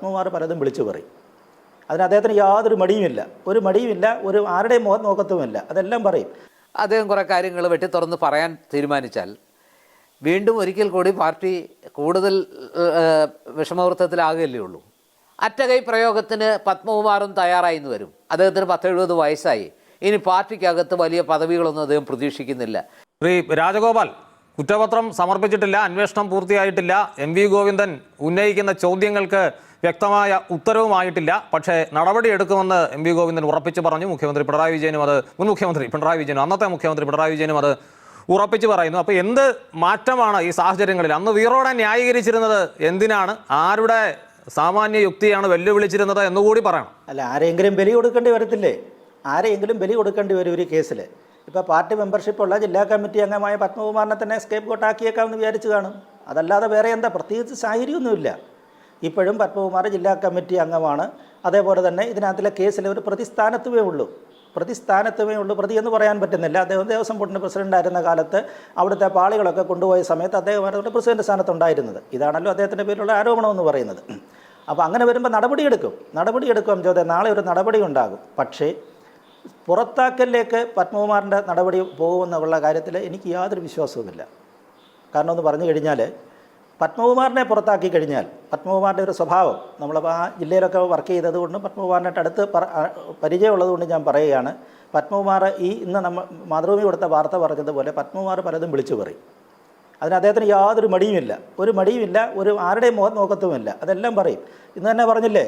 അമ്മമാർ പലതും വിളിച്ചു പറയും. അതിന് അദ്ദേഹത്തിന് യാതൊരു മടിയുമില്ല, ഒരു ആരുടെയും മുഖം നോക്കത്തുമില്ല, അതെല്ലാം പറയും. അദ്ദേഹം കുറേ കാര്യങ്ങൾ വെട്ടി തുറന്ന് പറയാൻ തീരുമാനിച്ചാൽ വീണ്ടും ഒരിക്കൽ കൂടി പാർട്ടി കൂടുതൽ വിഷമവൃത്തത്തിലാകുകയല്ലേ ഉള്ളൂ. അറ്റകൈ പ്രയോഗത്തിന് പത്മകുമാറും തയ്യാറായി എന്ന് വരും. അദ്ദേഹത്തിന് 70 വയസ്സായി. ഇനി പാർട്ടിക്കകത്ത് വലിയ പദവികളൊന്നും അദ്ദേഹം പ്രതീക്ഷിക്കുന്നില്ല. ശ്രീ രാജഗോപാൽ, കുറ്റപത്രം സമർപ്പിച്ചിട്ടില്ല, അന്വേഷണം പൂർത്തിയായിട്ടില്ല, എം.വി. ഗോവിന്ദൻ ഉന്നയിക്കുന്ന ചോദ്യങ്ങൾക്ക് വ്യക്തമായ ഉത്തരവുമായിട്ടില്ല. പക്ഷേ നടപടിയെടുക്കുമെന്ന് എം.വി. ഗോവിന്ദൻ ഉറപ്പിച്ചു പറഞ്ഞു. മുഖ്യമന്ത്രി പിണറായി വിജയനും മുൻ മുഖ്യമന്ത്രി പിണറായി വിജയനും അന്നത്തെ മുഖ്യമന്ത്രി പിണറായി വിജയനും അത് ഉറപ്പിച്ചു പറയുന്നു. അപ്പോൾ എന്ത് മാറ്റമാണ് ഈ സാഹചര്യങ്ങളിൽ? അന്ന് വീറോടെ ന്യായീകരിച്ചിരുന്നത് എന്തിനാണ്, ആരുടെ സാമാന്യ യുക്തിയാണ് വെല്ലുവിളിച്ചിരുന്നത് എന്നുകൂടി പറയണം. അല്ല, ആരെങ്കിലും ബലി കൊടുക്കേണ്ടി വരത്തില്ലേ? ആരെങ്കിലും ബലി കൊടുക്കേണ്ടി വരും ഒരു കേസിൽ. ഇപ്പോൾ പാർട്ടി മെമ്പർഷിപ്പുള്ള ജില്ലാ കമ്മിറ്റി അംഗമായ പത്മകുമാറിനെ തന്നെ സ്കേപ്പ് കോട്ടാക്കിയേക്കാമെന്ന് വിചാരിച്ചു കാണും. അതല്ലാതെ വേറെ എന്താ പ്രത്യേകിച്ച് സാഹചര്യമൊന്നുമില്ല. ഇപ്പോഴും പത്മകുമാർ ജില്ലാ കമ്മിറ്റി അംഗമാണ്. അതേപോലെ തന്നെ ഇതിനകത്തിലെ കേസിലെ ഒരു പ്രതിസ്ഥാനത്തുമേ ഉള്ളൂ. പ്രതി എന്ന് പറയാൻ പറ്റുന്നില്ല. അദ്ദേഹം ദേവസ്വം ബോർഡിൻ്റെ പ്രസിഡൻ്റായിരുന്ന കാലത്ത് അവിടുത്തെ പാളികളൊക്കെ കൊണ്ടുപോയ സമയത്ത് അദ്ദേഹം അവരുടെ പ്രസിഡന്റ് സ്ഥാനത്തുണ്ടായിരുന്നത്. ഇതാണല്ലോ അദ്ദേഹത്തിൻ്റെ പേരിലുള്ള ആരോപണമെന്ന് പറയുന്നത്. അപ്പോൾ അങ്ങനെ വരുമ്പോൾ നടപടിയെടുക്കും ചോദ്യം. നാളെ ഒരു നടപടി ഉണ്ടാകും. പക്ഷേ പുറത്താക്കലിലേക്ക് പത്മകുമാറിൻ്റെ നടപടി പോകുമെന്നുള്ള കാര്യത്തിൽ എനിക്ക് യാതൊരു വിശ്വാസവുമില്ല. കാരണം എന്ന് പറഞ്ഞു കഴിഞ്ഞാൽ, പത്മകുമാറിനെ പുറത്താക്കി കഴിഞ്ഞാൽ പത്മകുമാറിൻ്റെ ഒരു സ്വഭാവം, നമ്മളപ്പോൾ ആ ജില്ലയിലൊക്കെ വർക്ക് ചെയ്തതുകൊണ്ടും പത്മകുമാറിനായിട്ട് അടുത്ത് പരിചയമുള്ളതുകൊണ്ട് ഞാൻ പറയുകയാണ്. പത്മകുമാർ ഇന്ന് മാതൃഭൂമി കൊടുത്ത വാർത്ത പറഞ്ഞതുപോലെ പത്മകുമാർ പലതും വിളിച്ചു പറയും. അതിന് അദ്ദേഹത്തിന് യാതൊരു മടിയുമില്ല, ഒരു ആരുടെയും മുഖം നോക്കത്തുമില്ല, അതെല്ലാം പറയും. ഇന്ന് തന്നെ പറഞ്ഞില്ലേ,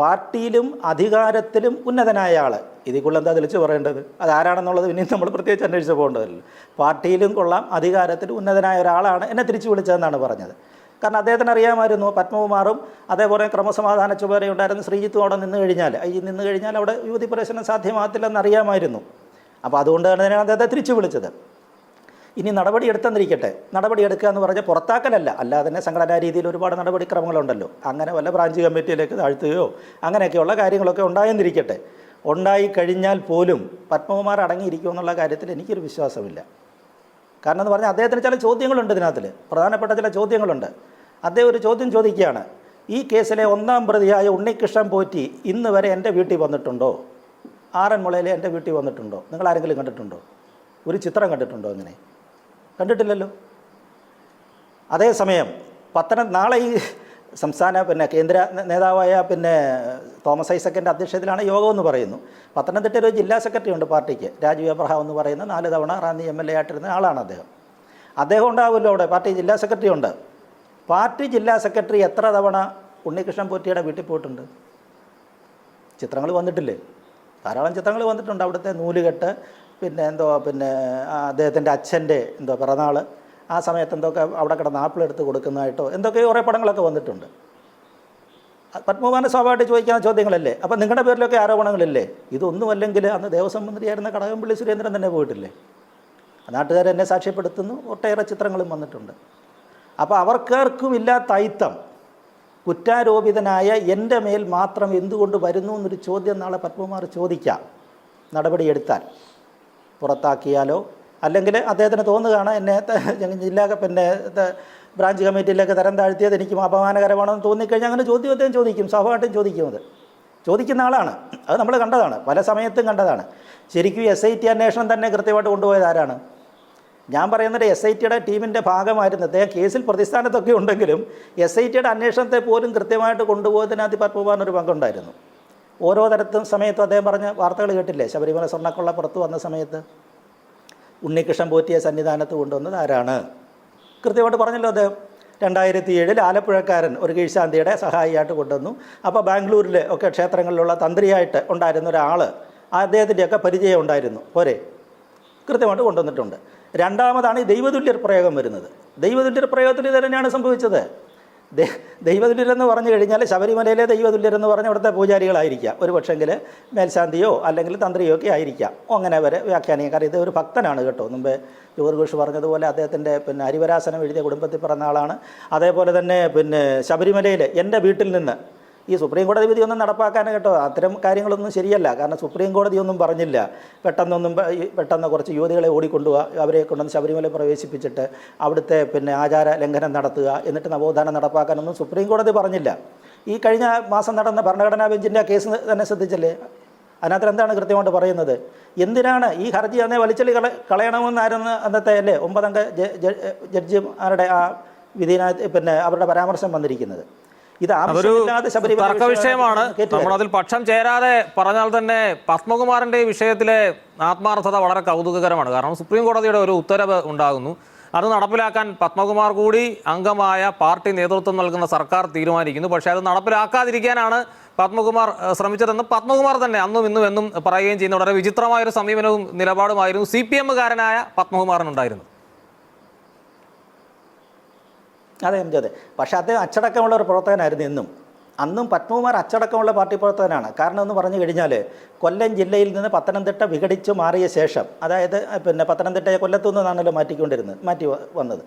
പാർട്ടിയിലും അധികാരത്തിലും ഉന്നതനായ ആൾ. ഇതിക്കുള്ള എന്താ തെളിച്ച് പറയേണ്ടത്? അതാരാണെന്നുള്ളത് പിന്നെയും നമ്മൾ പ്രത്യേകിച്ച് അന്വേഷിച്ച് പോകേണ്ടതല്ലോ. പാർട്ടിയിലും കൊള്ളാം, അധികാരത്തിലും ഉന്നതനായ ഒരാളാണ് എന്നെ തിരിച്ചു വിളിച്ചതെന്നാണ് പറഞ്ഞത്. കാരണം അദ്ദേഹത്തിന് അറിയാമായിരുന്നു പത്മകുമാറും അതേപോലെ ക്രമസമാധാന ചുമതലയുണ്ടായിരുന്ന ശ്രീജിത്തും അവിടെ നിന്ന് കഴിഞ്ഞാൽ അവിടെ യുവതി പ്രവേശനം സാധ്യമാകത്തില്ലെന്ന് അറിയാമായിരുന്നു. അപ്പോൾ അതുകൊണ്ടാണ് അദ്ദേഹത്തെ തിരിച്ചു വിളിച്ചത്. ഇനി നടപടിയെടുക്കുക എന്ന് പറഞ്ഞാൽ പുറത്താക്കലല്ല, അല്ലാതെ തന്നെ സംഘടനാ രീതിയിൽ ഒരുപാട് നടപടിക്രമങ്ങളുണ്ടല്ലോ. അങ്ങനെ വല്ല ബ്രാഞ്ച് കമ്മിറ്റിയിലേക്ക് താഴ്ത്തുകയോ അങ്ങനെയൊക്കെയുള്ള കാര്യങ്ങളൊക്കെ ഉണ്ടായി കഴിഞ്ഞാൽ പോലും പത്മകുമാർ അടങ്ങിയിരിക്കുമെന്നുള്ള കാര്യത്തിൽ എനിക്കൊരു വിശ്വാസമില്ല. കാരണം എന്ന് പറഞ്ഞാൽ അദ്ദേഹത്തിന് ചില ചോദ്യങ്ങളുണ്ട്, ഇതിനകത്തിൽ പ്രധാനപ്പെട്ട ചില ചോദ്യങ്ങളുണ്ട്. അദ്ദേഹം ഒരു ചോദ്യം ചോദിക്കുകയാണ്, ഈ കേസിലെ 1-ാം പ്രതിയായ ഉണ്ണികൃഷ്ണൻ പോറ്റി ഇന്ന് വരെ എൻ്റെ വീട്ടിൽ വന്നിട്ടുണ്ടോ? ആറന്മുളയിലെ എൻ്റെ വീട്ടിൽ വന്നിട്ടുണ്ടോ? നിങ്ങൾ ആരെങ്കിലും കണ്ടിട്ടുണ്ടോ? ഒരു ചിത്രം കണ്ടിട്ടുണ്ടോ? അങ്ങനെ കണ്ടിട്ടില്ലല്ലോ. അതേസമയം നാളെ ഈ സംസ്ഥാന കേന്ദ്ര നേതാവായ തോമസ് ഐസക്കിൻ്റെ അധ്യക്ഷതയിലാണ് യോഗമെന്ന് പറയുന്നു. പത്തനംതിട്ടയിൽ ഒരു ജില്ലാ സെക്രട്ടറി ഉണ്ട് പാർട്ടിക്ക്, രാജീവ് എബ്രഹാം എന്ന് പറയുന്ന 4 തവണ റാന്നി MLA ആയിട്ടിരുന്ന ആളാണ് അദ്ദേഹം ഉണ്ടാവുമല്ലോ അവിടെ. പാർട്ടി ജില്ലാ സെക്രട്ടറി ഉണ്ട്. പാർട്ടി ജില്ലാ സെക്രട്ടറി എത്ര തവണ ഉണ്ണികൃഷ്ണൻ പോറ്റിയുടെ വീട്ടിൽ പോയിട്ടുണ്ട്? ചിത്രങ്ങൾ വന്നിട്ടില്ലേ? ധാരാളം ചിത്രങ്ങൾ വന്നിട്ടുണ്ട്. അവിടുത്തെ നൂലുകെട്ട്, അദ്ദേഹത്തിൻ്റെ അച്ഛൻ്റെ പിറന്നാൾ, ആ സമയത്ത് എന്തൊക്കെ അവിടെ കിടന്ന് ആപ്പിളെടുത്ത് കൊടുക്കുന്നതായിട്ടോ എന്തൊക്കെയോ കുറേ പടങ്ങളൊക്കെ വന്നിട്ടുണ്ട്. പത്മകുമാറിന് സ്വാഭാവികമായിട്ട് ചോദിക്കുന്ന ചോദ്യങ്ങളല്ലേ. അപ്പം നിങ്ങളുടെ പേരിലൊക്കെ ആരോപണങ്ങളില്ലേ? ഇതൊന്നുമല്ലെങ്കിൽ അന്ന് ദേവസ്വം മന്ത്രിയായിരുന്ന കടകംപള്ളി സുരേന്ദ്രൻ തന്നെ പോയിട്ടില്ലേ? നാട്ടുകാരെന്നെ സാക്ഷ്യപ്പെടുത്തുന്നു, ഒട്ടേറെ ചിത്രങ്ങളും വന്നിട്ടുണ്ട്. അപ്പോൾ അവർക്കാർക്കും ഇല്ലാത്ത അയിത്തം കുറ്റാരോപിതനായ എൻ്റെ മേൽ മാത്രം എന്തുകൊണ്ട് വരുന്നു എന്നൊരു ചോദ്യം നാളെ പത്മകുമാർ ചോദിക്കാം. നടപടിയെടുത്താൽ, പുറത്താക്കിയാലോ, അല്ലെങ്കിൽ അദ്ദേഹത്തിന് തോന്നുകയാണ് എന്നെ ജില്ലാ ബ്രാഞ്ച് കമ്മിറ്റിയിലേക്ക് തരം താഴ്ത്തിയത് എനിക്കും അപമാനകരമാണെന്ന് തോന്നിക്കഴിഞ്ഞാൽ അങ്ങനെ ചോദ്യം അദ്ദേഹം ചോദിക്കും. സ്വാഭാവികമായിട്ടും ചോദിക്കുന്ന ആളാണ്. അത് നമ്മൾ കണ്ടതാണ്, പല സമയത്തും കണ്ടതാണ്. ശരിക്കും SIT അന്വേഷണം തന്നെ കൃത്യമായിട്ട് കൊണ്ടുപോയത് ആരാണ്? ഞാൻ പറയുന്നത് SITയുടെ ടീമിൻ്റെ ഭാഗമായിരുന്നു അദ്ദേഹം. കേസിൽ പ്രതിസ്ഥാനത്തൊക്കെ ഉണ്ടെങ്കിലും SITയുടെ അന്വേഷണത്തെ പോലും കൃത്യമായിട്ട് കൊണ്ടുപോയതിനകത്ത് പത്മകുമാറിനൊരു പങ്കുണ്ടായിരുന്നു. ഓരോ സമയത്തും അദ്ദേഹം പറഞ്ഞ വാർത്തകൾ കേട്ടില്ലേ? ശബരിമല സ്വർണ്ണക്കൊള്ള പുറത്തു വന്ന സമയത്ത് ഉണ്ണികൃഷ്ണൻ പോറ്റിയെ സന്നിധാനത്ത് കൊണ്ടുവന്നത് ആരാണ്? കൃത്യമായിട്ട് പറഞ്ഞല്ലോ അദ്ദേഹം. 2007 ആലപ്പുഴക്കാരൻ ഒരു കീഴ്ശാന്തിയുടെ സഹായിയായിട്ട് കൊണ്ടുവന്നു. അപ്പോൾ ബാംഗ്ലൂരിൽ ഒക്കെ ക്ഷേത്രങ്ങളിലുള്ള തന്ത്രിയായിട്ട് ഉണ്ടായിരുന്ന ഒരാൾ, അദ്ദേഹത്തിൻ്റെയൊക്കെ പരിചയം ഉണ്ടായിരുന്നു. പോരെ, കൃത്യമായിട്ട് കൊണ്ടുവന്നിട്ടുണ്ട്. രണ്ടാമതാണ് ഈ ദൈവതുല്യർ പ്രയോഗം വരുന്നത്. ദൈവതുല്യർ പ്രയോഗത്തിൽ ഇത് തന്നെയാണ് സംഭവിച്ചത്. ദൈവതുല്യരെന്ന് പറഞ്ഞു കഴിഞ്ഞാൽ ശബരിമലയിലെ ദൈവതുല്യരെന്ന് പറഞ്ഞ അവിടുത്തെ പൂജാരികളായിരിക്കാം, ഒരു പക്ഷെങ്കിൽ മേൽശാന്തിയോ അല്ലെങ്കിൽ തന്ത്രിയോ ഒക്കെ ആയിരിക്കാം. അങ്ങനെ വരെ വ്യാഖ്യാനിക്കാം. കാരണം ഇത് ഒരു ഭക്തനാണ് കേട്ടോ. മുമ്പേ ജോർജ് ഘോഷ് പറഞ്ഞതുപോലെ അദ്ദേഹത്തിൻ്റെ ഹരിവരാസനം എഴുതിയ കുടുംബത്തിൽ പിറന്ന ആളാണ്. അതേപോലെ തന്നെ ശബരിമലയിൽ എൻ്റെ വീട്ടിൽ നിന്ന് ഈ സുപ്രീം കോടതി വിധി ഒന്നും നടപ്പാക്കാൻ കേട്ടോ അത്തരം കാര്യങ്ങളൊന്നും ശരിയല്ല. കാരണം സുപ്രീം കോടതി ഒന്നും പറഞ്ഞില്ല പെട്ടെന്ന് കുറച്ച് യുവതികളെ ഓടിക്കൊണ്ടുപോവുക, അവരെ കൊണ്ടുവന്ന് ശബരിമല പ്രവേശിപ്പിച്ചിട്ട് അവിടുത്തെ ആചാര ലംഘനം നടത്തുക, എന്നിട്ട് നവോത്ഥാനം നടപ്പാക്കാനൊന്നും സുപ്രീം കോടതി പറഞ്ഞില്ല. ഈ കഴിഞ്ഞ മാസം നടന്ന ഭരണഘടനാ ബെഞ്ചിൻ്റെ കേസ് തന്നെ ശ്രദ്ധിച്ചല്ലേ? അതിനകത്ത് എന്താണ് കൃത്യമായിട്ട് പറയുന്നത്? എന്തിനാണ് ഈ ഹർജി അന്നേ വലിച്ചെളി കളയണമെന്നായിരുന്നു അന്നത്തെ 9 അംഗ ജഡ്ജിമാരുടെ ആ വിധിനകത്ത് അവരുടെ പരാമർശം വന്നിരിക്കുന്നത്. ഇത് ആവശ്യമില്ലാതെ ശബരിമല തർക്ക വിഷയമാണ്. നമ്മളതിൽ പക്ഷം ചേരാതെ പറഞ്ഞാൽ തന്നെ പത്മകുമാറിന്റെ വിഷയത്തിലെ ആത്മാർത്ഥത വളരെ കൗതുകകരമാണ്. കാരണം സുപ്രീം കോടതിയുടെ ഒരു ഉത്തരവ് ഉണ്ടാകുന്നു, അത് നടപ്പിലാക്കാൻ പത്മകുമാർ കൂടി അംഗമായ പാർട്ടി നേതൃത്വം നൽകുന്ന സർക്കാർ തീരുമാനിക്കുന്നു. പക്ഷേ അത് നടപ്പിലാക്കാതിരിക്കാനാണ് പത്മകുമാർ ശ്രമിച്ചതെന്ന് പത്മകുമാർ തന്നെ അന്നും ഇന്നും എന്നും പറയുകയും ചെയ്യുന്ന വളരെ വിചിത്രമായൊരു സമീപനവും നിലപാടുമായിരുന്നു CPM-കാരനായ പത്മകുമാറിനുണ്ടായിരുന്നു. അതെ അതെ. പക്ഷേ അദ്ദേഹം അച്ചടക്കമുള്ള ഒരു പ്രവർത്തകനായിരുന്നു അന്നും പത്മകുമാർ അച്ചടക്കമുള്ള പാർട്ടി പ്രവർത്തകനാണ്. കാരണം എന്ന് പറഞ്ഞു കഴിഞ്ഞാൽ കൊല്ലം ജില്ലയിൽ നിന്ന് പത്തനംതിട്ട വിഘടിച്ച് മാറിയ ശേഷം, അതായത് പത്തനംതിട്ടയെ കൊല്ലത്തു നിന്നാണല്ലോ മാറ്റി വന്നത്.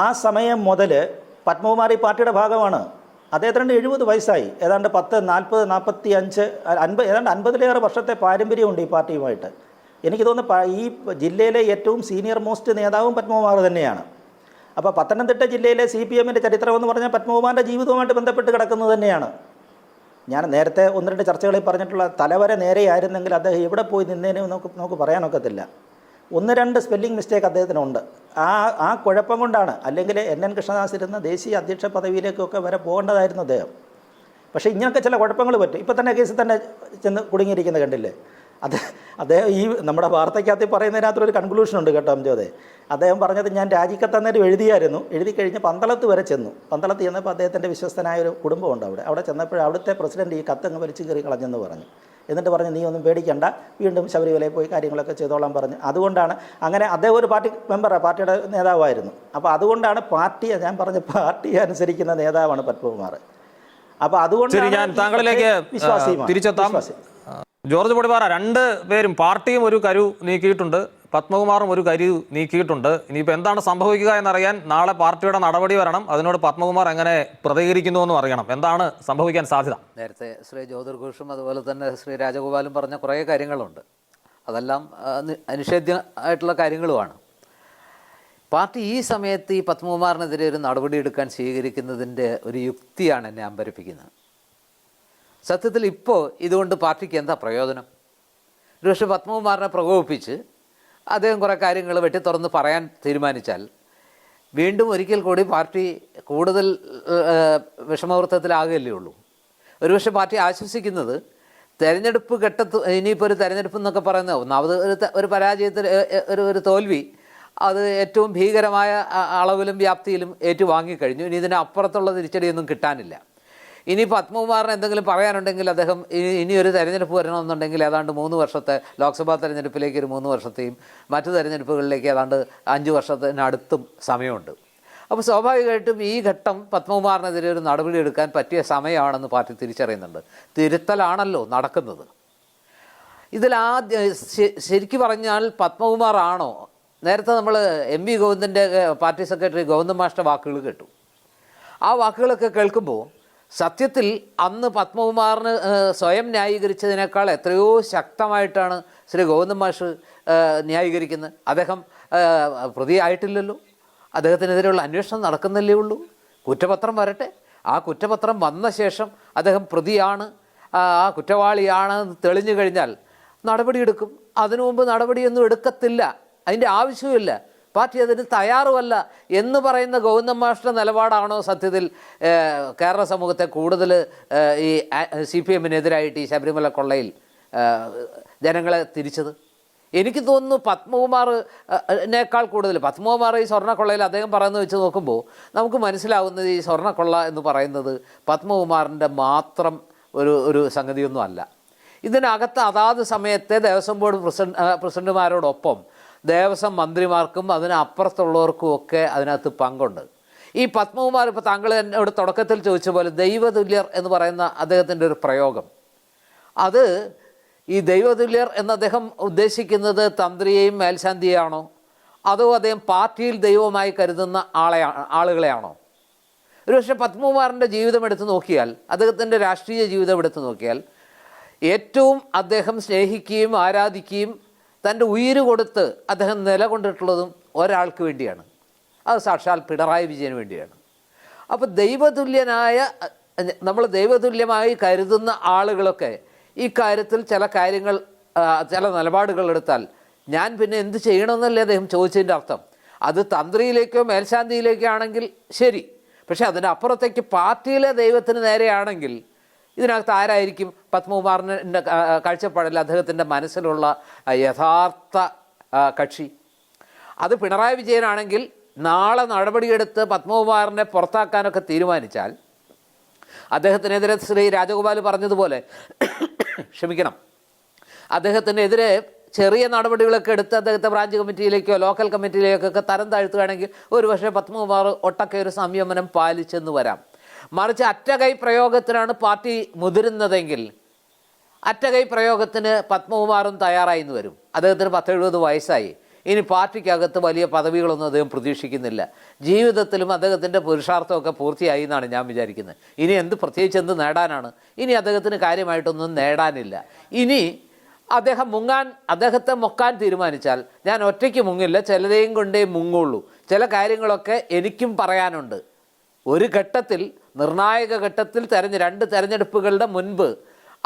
ആ സമയം മുതൽ പത്മകുമാർ ഈ പാർട്ടിയുടെ ഭാഗമാണ്. അദ്ദേഹത്തിന് 70 വയസ്സായി. ഏതാണ്ട് 10, 40, 45, 50 ഏതാണ്ട് 50-ലേറെ വർഷത്തെ പാരമ്പര്യമുണ്ട് ഈ പാർട്ടിയുമായിട്ട്. എനിക്ക് തോന്നുന്നു ഈ ജില്ലയിലെ ഏറ്റവും സീനിയർ മോസ്റ്റ് നേതാവും പത്മകുമാർ തന്നെയാണ്. അപ്പോൾ പത്തനംതിട്ട ജില്ലയിലെ CPM-ൻ്റെ ചരിത്രമെന്ന് പറഞ്ഞാൽ പത്മകുമാറിൻ്റെ ജീവിതവുമായിട്ട് ബന്ധപ്പെട്ട് കിടക്കുന്നത് തന്നെയാണ്. ഞാൻ നേരത്തെ 1-2 ചർച്ചകളിൽ പറഞ്ഞിട്ടുള്ള തലവര നേരെയായിരുന്നെങ്കിൽ അദ്ദേഹം എവിടെ പോയി നിന്നേനെ നമുക്ക് പറയാനൊക്കത്തില്ല. 1-2 സ്പെല്ലിംഗ് മിസ്റ്റേക്ക് അദ്ദേഹത്തിനുണ്ട്. ആ കുഴപ്പം കൊണ്ടാണ്. അല്ലെങ്കിൽ NN കൃഷ്ണദാസ് ഇരുന്ന ദേശീയ അധ്യക്ഷ പദവിയിലേക്കൊക്കെ വരെ പോകേണ്ടതായിരുന്നു അദ്ദേഹം. പക്ഷേ ഇങ്ങനെയൊക്കെ ചില കുഴപ്പങ്ങൾ പറ്റും. ഇപ്പം തന്നെ കേസിൽ തന്നെ ചെന്ന് കുടുങ്ങിയിരിക്കുന്നത് കണ്ടില്ലേ? അദ്ദേഹം ഈ നമ്മുടെ വാർത്തയ്ക്കകത്ത് പറയുന്നതിനകത്തൊരു കൺക്ലൂഷൻ ഉണ്ട് കേട്ടോ അംജോദേ. അദ്ദേഹം പറഞ്ഞത് ഞാൻ രാജിക്കത്തന്നേരം എഴുതി കഴിഞ്ഞ് പന്തളത്ത് വരെ ചെന്നു. പന്തളത്ത് ചെന്നപ്പോൾ അദ്ദേഹത്തിൻ്റെ വിശ്വസ്തനായ ഒരു കുടുംബമുണ്ട് അവിടെ ചെന്നപ്പോൾ അവിടുത്തെ പ്രസിഡന്റ് ഈ കത്തങ്ങ് വലിച്ചു കയറി കളഞ്ഞെന്ന് പറഞ്ഞു. എന്നിട്ട് പറഞ്ഞു നീ ഒന്നും പേടിക്കണ്ട, വീണ്ടും ശബരിമലയിൽ പോയി കാര്യങ്ങളൊക്കെ ചെയ്തോളാൻ പറഞ്ഞു. അതുകൊണ്ടാണ് അങ്ങനെ അദ്ദേഹം ഒരു പാർട്ടി മെമ്പറാണ്, പാർട്ടിയുടെ നേതാവായിരുന്നു. അപ്പോൾ അതുകൊണ്ടാണ് ഞാൻ പറഞ്ഞ പാർട്ടിയെ അനുസരിക്കുന്ന നേതാവാണ് പത്മകുമാർ. അപ്പോൾ അതുകൊണ്ട് ഞാൻ താങ്കളിലേക്ക് തിരിച്ചെത്താം. ജോർജ് പൊടിപാറ, 2 പേരും പാർട്ടിയും ഒരു കരു നീക്കിയിട്ടുണ്ട്, പത്മകുമാറും ഒരു കരു നീക്കിയിട്ടുണ്ട്. ഇനിയിപ്പോൾ എന്താണ് സംഭവിക്കുക എന്നറിയാൻ നാളെ പാർട്ടിയുടെ നടപടി വരണം. അതിനോട് പത്മകുമാർ എങ്ങനെ പ്രതികരിക്കുന്നു എന്നും അറിയണം. എന്താണ് സംഭവിക്കാൻ സാധ്യത? നേരത്തെ ശ്രീ ജ്യോതിർഘോഷും അതുപോലെ തന്നെ ശ്രീ രാജഗോപാലും പറഞ്ഞ കുറേ കാര്യങ്ങളുണ്ട്. അതെല്ലാം അനിഷേധ്യമായിട്ടുള്ള കാര്യങ്ങളുമാണ്. പാർട്ടി ഈ സമയത്ത് ഈ പത്മകുമാറിനെതിരെ ഒരു നടപടിയെടുക്കാൻ സ്വീകരിക്കുന്നതിൻ്റെ ഒരു യുക്തിയാണ് എന്നെ അമ്പരപ്പിക്കുന്നത്. സത്യത്തിൽ ഇപ്പോൾ ഇതുകൊണ്ട് പാർട്ടിക്ക് എന്താ പ്രയോജനം? ഒരുപക്ഷെ പത്മകുമാറിനെ പ്രകോപിപ്പിച്ച് അദ്ദേഹം കുറേ കാര്യങ്ങൾ വെട്ടിത്തുറന്ന് പറയാൻ തീരുമാനിച്ചാൽ വീണ്ടും ഒരിക്കൽ കൂടി പാർട്ടി കൂടുതൽ വിഷമവൃത്തത്തിലാകുകയല്ലേ ഉള്ളൂ. ഒരുപക്ഷെ പാർട്ടി ആശ്വസിക്കുന്നത് തെരഞ്ഞെടുപ്പ് ഇനിയിപ്പോൾ ഒരു തെരഞ്ഞെടുപ്പ് എന്നൊക്കെ പറയുന്നത് ഒന്നാമത് ഒരു പരാജയത്തിൽ ഒരു തോൽവി അത് ഏറ്റവും ഭീകരമായ അളവിലും വ്യാപ്തിയിലും ഏറ്റുവാങ്ങിക്കഴിഞ്ഞു. ഇനി ഇതിനപ്പുറത്തുള്ള തിരിച്ചടിയൊന്നും കിട്ടാനില്ല. ഇനി പത്മകുമാറിന് എന്തെങ്കിലും പറയാനുണ്ടെങ്കിൽ അദ്ദേഹം ഇനിയൊരു തെരഞ്ഞെടുപ്പ് വരണമെന്നുണ്ടെങ്കിൽ ഏതാണ്ട് 3 വർഷത്തെ ലോക്സഭാ തെരഞ്ഞെടുപ്പിലേക്ക് ഒരു 3 വർഷത്തെയും മറ്റു തെരഞ്ഞെടുപ്പുകളിലേക്ക് ഏതാണ്ട് 5 വർഷത്തിനടുത്തും സമയമുണ്ട്. അപ്പോൾ സ്വാഭാവികമായിട്ടും ഈ ഘട്ടം പത്മകുമാറിനെതിരെ ഒരു നടപടി എടുക്കാൻ പറ്റിയ സമയമാണെന്ന് പാർട്ടി തിരിച്ചറിയുന്നുണ്ട്. തിരുത്തലാണല്ലോ നടക്കുന്നത്. ശരിക്കു പറഞ്ഞാൽ പത്മകുമാറാണോ? നേരത്തെ നമ്മൾ MV ഗോവിന്ദൻ്റെ പാർട്ടി സെക്രട്ടറി ഗോവിന്ദൻ മാസ്റ്റർ വാക്കുകൾ കേട്ടു. ആ വാക്കുകളൊക്കെ കേൾക്കുമ്പോൾ സത്യത്തിൽ അന്ന് പത്മകുമാറിന് സ്വയം ന്യായീകരിച്ചതിനേക്കാൾ എത്രയോ ശക്തമായിട്ടാണ് ശ്രീ ഗോവിന്ദൻ മാഷ് ന്യായീകരിക്കുന്നത്. അദ്ദേഹം പ്രതിയായിട്ടില്ലല്ലോ, അദ്ദേഹത്തിനെതിരെയുള്ള അന്വേഷണം നടക്കുന്നല്ലേ ഉള്ളൂ. കുറ്റപത്രം വരട്ടെ, ആ കുറ്റപത്രം വന്ന ശേഷം അദ്ദേഹം പ്രതിയാണ്, ആ കുറ്റവാളിയാണ് തെളിഞ്ഞു കഴിഞ്ഞാൽ നടപടിയെടുക്കും. അതിനു മുമ്പ് നടപടിയൊന്നും എടുക്കത്തില്ല, അതിൻ്റെ ആവശ്യമില്ല, പാർട്ടി അതിന് തയ്യാറുമല്ല എന്ന് പറയുന്ന ഗോവിന്ദൻ മാസ്റ്റർ നിലപാടാണോ സത്യത്തിൽ കേരള സമൂഹത്തെ കൂടുതൽ ഈ CPM-നെതിരായിട്ട് ഈ ശബരിമല കൊള്ളയിൽ ജനങ്ങളെ തിരിച്ചത്? എനിക്ക് തോന്നുന്നു പത്മകുമാറിനേക്കാൾ കൂടുതൽ പത്മകുമാർ ഈ സ്വർണ്ണക്കൊള്ളയിൽ അദ്ദേഹം പറയുന്നത് വെച്ച് നോക്കുമ്പോൾ നമുക്ക് മനസ്സിലാവുന്നത് ഈ സ്വർണ്ണക്കൊള്ള എന്ന് പറയുന്നത് പത്മകുമാറിൻ്റെ മാത്രം ഒരു സംഗതിയൊന്നും അല്ല. ഇതിനകത്ത് അതാത് സമയത്തെ ദേവസ്വം ബോർഡ് പ്രസിഡന്റുമാരോടൊപ്പം ദേവസ്വം മന്ത്രിമാർക്കും അതിനപ്പുറത്തുള്ളവർക്കും ഒക്കെ അതിനകത്ത് പങ്കുണ്ട്. ഈ പത്മകുമാർ ഇപ്പോൾ താങ്കൾ എന്നോട് തുടക്കത്തിൽ ചോദിച്ച പോലെ ദൈവതുല്യർ എന്ന് പറയുന്ന അദ്ദേഹത്തിൻ്റെ ഒരു പ്രയോഗം, അത് ഈ ദൈവതുല്യർ എന്ന് അദ്ദേഹം ഉദ്ദേശിക്കുന്നത് തന്ത്രിയെയും മേൽശാന്തിയെയാണോ അതോ അദ്ദേഹം പാർട്ടിയിൽ ദൈവമായി കരുതുന്ന ആളുകളെയാണോ? ഒരുപക്ഷെ പത്മകുമാറിൻ്റെ ജീവിതം എടുത്തു നോക്കിയാൽ, അദ്ദേഹത്തിൻ്റെ രാഷ്ട്രീയ ജീവിതം എടുത്തു നോക്കിയാൽ, ഏറ്റവും അദ്ദേഹം സ്നേഹിക്കുകയും ആരാധിക്കുകയും തൻ്റെ ഉയിര് കൊടുത്ത് അദ്ദേഹം നിലകൊണ്ടിട്ടുള്ളതും ഒരാൾക്ക് വേണ്ടിയാണ്. അത് സാക്ഷാൽ പിണറായി വിജയന് വേണ്ടിയാണ്. അപ്പോൾ ദൈവതുല്യനായ, നമ്മൾ ദൈവതുല്യമായി കരുതുന്ന ആളുകളൊക്കെ ഈ കാര്യത്തിൽ ചില കാര്യങ്ങൾ, ചില നിലപാടുകൾ എടുത്താൽ ഞാൻ പിന്നെ എന്ത് ചെയ്യണമെന്നല്ലേ അദ്ദേഹം ചോദിച്ചതിൻ്റെ അർത്ഥം. അത് തന്ത്രിയിലേക്കോ മേൽശാന്തിയിലേക്കോ ആണെങ്കിൽ ശരി, പക്ഷെ അതിനപ്പുറത്തേക്ക് പാർട്ടിയിലെ ദൈവത്തിന് നേരെയാണെങ്കിൽ ഇതിനകത്ത് ആരായിരിക്കും പത്മകുമാറിൻ്റെ കാഴ്ചപ്പാടിൽ അദ്ദേഹത്തിൻ്റെ മനസ്സിലുള്ള യഥാർത്ഥ കക്ഷി? അത് പിണറായി വിജയനാണെങ്കിൽ നാളെ നടപടിയെടുത്ത് പത്മകുമാറിനെ പുറത്താക്കാനൊക്കെ തീരുമാനിച്ചാൽ അദ്ദേഹത്തിനെതിരെ ശ്രീ രാജഗോപാൽ പറഞ്ഞതുപോലെ ക്ഷമിക്കണം, അദ്ദേഹത്തിനെതിരെ ചെറിയ നടപടികളൊക്കെ എടുത്ത് അദ്ദേഹത്തെ ബ്രാഞ്ച് കമ്മിറ്റിയിലേക്കോ ലോക്കൽ കമ്മിറ്റിയിലേക്കൊക്കെ തരം താഴ്ത്തുകയാണെങ്കിൽ ഒരുപക്ഷെ പത്മകുമാർ ഒട്ടൊക്കെ ഒരു സംയമനം പാലിച്ചെന്ന് വരാം. മറിച്ച് അറ്റകൈ പ്രയോഗത്തിനാണ് പാർട്ടി മുതിരുന്നതെങ്കിൽ അറ്റകൈ പ്രയോഗത്തിന് പത്മകുമാറും തയ്യാറായി എന്ന് വരും. അദ്ദേഹത്തിന് 70 വയസ്സായി. ഇനി പാർട്ടിക്കകത്ത് വലിയ പദവികളൊന്നും അദ്ദേഹം പ്രതീക്ഷിക്കുന്നില്ല. ജീവിതത്തിലും അദ്ദേഹത്തിൻ്റെ പുരുഷാർത്ഥമൊക്കെ പൂർത്തിയായി എന്നാണ് ഞാൻ വിചാരിക്കുന്നത്. ഇനി പ്രത്യേകിച്ച് എന്ത് നേടാനാണ്? ഇനി അദ്ദേഹത്തിന് കാര്യമായിട്ടൊന്നും നേടാനില്ല. ഇനി അദ്ദേഹത്തെ മുക്കാൻ തീരുമാനിച്ചാൽ ഞാൻ ഒറ്റയ്ക്ക് മുങ്ങില്ല, ചിലരെയും കൊണ്ടേ മുങ്ങുള്ളൂ. ചില കാര്യങ്ങളൊക്കെ എനിക്കും പറയാനുണ്ട്. ഒരു ഘട്ടത്തിൽ, നിർണായക ഘട്ടത്തിൽ, 2 തെരഞ്ഞെടുപ്പുകളുടെ മുൻപ്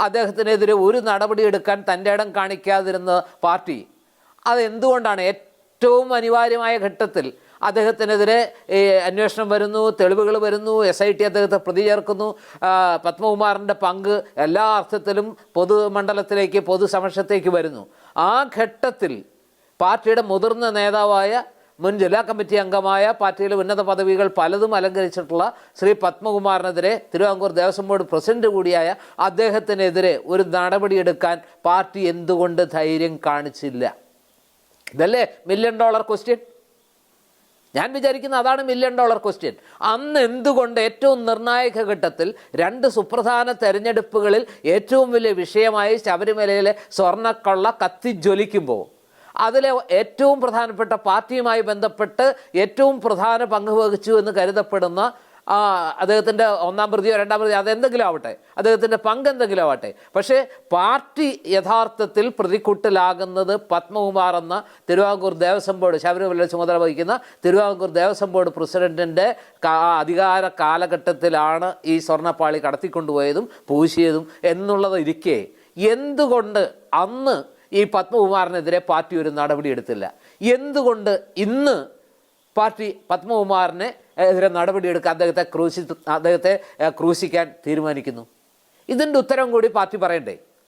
അദ്ദേഹത്തിനെതിരെ ഒരു നടപടി എടുക്കാൻ തൻ്റെ ഇടം കാണിക്കാതിരുന്ന പാർട്ടി അതെന്തുകൊണ്ടാണ്? ഏറ്റവും അനിവാര്യമായ ഘട്ടത്തിൽ അദ്ദേഹത്തിനെതിരെ അന്വേഷണം വരുന്നു, തെളിവുകൾ വരുന്നു, SIT അദ്ദേഹത്തെ പ്രതി ചേർക്കുന്നു, പത്മകുമാറിൻ്റെ പങ്ക് എല്ലാ അർത്ഥത്തിലും പൊതുമണ്ഡലത്തിലേക്ക്, പൊതുസമക്ഷത്തേക്ക് വരുന്നു. ആ ഘട്ടത്തിൽ പാർട്ടിയുടെ മുതിർന്ന നേതാവായ, മുൻ ജില്ലാ കമ്മിറ്റി അംഗമായ, പാർട്ടിയിലെ ഉന്നത പദവികൾ പലതും അലങ്കരിച്ചിട്ടുള്ള ശ്രീ പത്മകുമാറിനെതിരെ തിരുവിതാംകൂർ ദേവസ്വം ബോർഡ് പ്രസിഡന്റ് കൂടിയായ അദ്ദേഹത്തിനെതിരെ ഒരു നടപടിയെടുക്കാൻ പാർട്ടി എന്തുകൊണ്ട് ധൈര്യം കാണിച്ചില്ല? ഇതല്ലേ $1 മില്യൺ ക്വസ്റ്റ്യൻ? ഞാൻ വിചാരിക്കുന്ന അതാണ് $1 മില്യൺ ക്വസ്റ്റ്യൻ. അന്ന് എന്തുകൊണ്ട് ഏറ്റവും നിർണായക ഘട്ടത്തിൽ 2 സുപ്രധാന തെരഞ്ഞെടുപ്പുകളിൽ ഏറ്റവും വലിയ വിഷയമായി ശബരിമലയിലെ സ്വർണ്ണക്കൊള്ള കത്തിജ്വലിക്കുമ്പോൾ അതിലെ ഏറ്റവും പ്രധാനപ്പെട്ട പാർട്ടിയുമായി ബന്ധപ്പെട്ട് ഏറ്റവും പ്രധാന പങ്ക് വഹിച്ചു എന്ന് കരുതപ്പെടുന്ന അദ്ദേഹത്തിൻ്റെ 1ാം പ്രതിയോ 2ാം പ്രതിയോ അതെന്തെങ്കിലും ആവട്ടെ, അദ്ദേഹത്തിൻ്റെ പങ്ക് എന്തെങ്കിലും ആവട്ടെ, പക്ഷേ പാർട്ടി യഥാർത്ഥത്തിൽ പ്രതിക്കൂട്ടിലാകുന്നത് പത്മകുമാർ എന്ന തിരുവിതാംകൂർ ദേവസ്വം ബോർഡ്, ശബരിമല ചുമതല വഹിക്കുന്ന തിരുവിതാംകൂർ ദേവസ്വം ബോർഡ് പ്രസിഡന്റിൻ്റെ അധികാര കാലഘട്ടത്തിലാണ് ഈ സ്വർണ്ണപ്പാളി കടത്തിക്കൊണ്ടുപോയതും പൂശിയതും എന്നുള്ളതിരിക്കെ എന്തുകൊണ്ട് അന്ന് ഈ പത്മകുമാറിനെതിരെ പാർട്ടി ഒരു നടപടി എടുത്തില്ല? എന്തുകൊണ്ട് ഇന്ന് പാർട്ടി പത്മകുമാറിനെ എതിരെ നടപടിയെടുക്കാൻ അദ്ദേഹത്തെ ക്രൂശിക്കാൻ തീരുമാനിക്കുന്നു? ഇതിൻ്റെ ഉത്തരം കൂടി പാർട്ടി പറയണ്ടേ?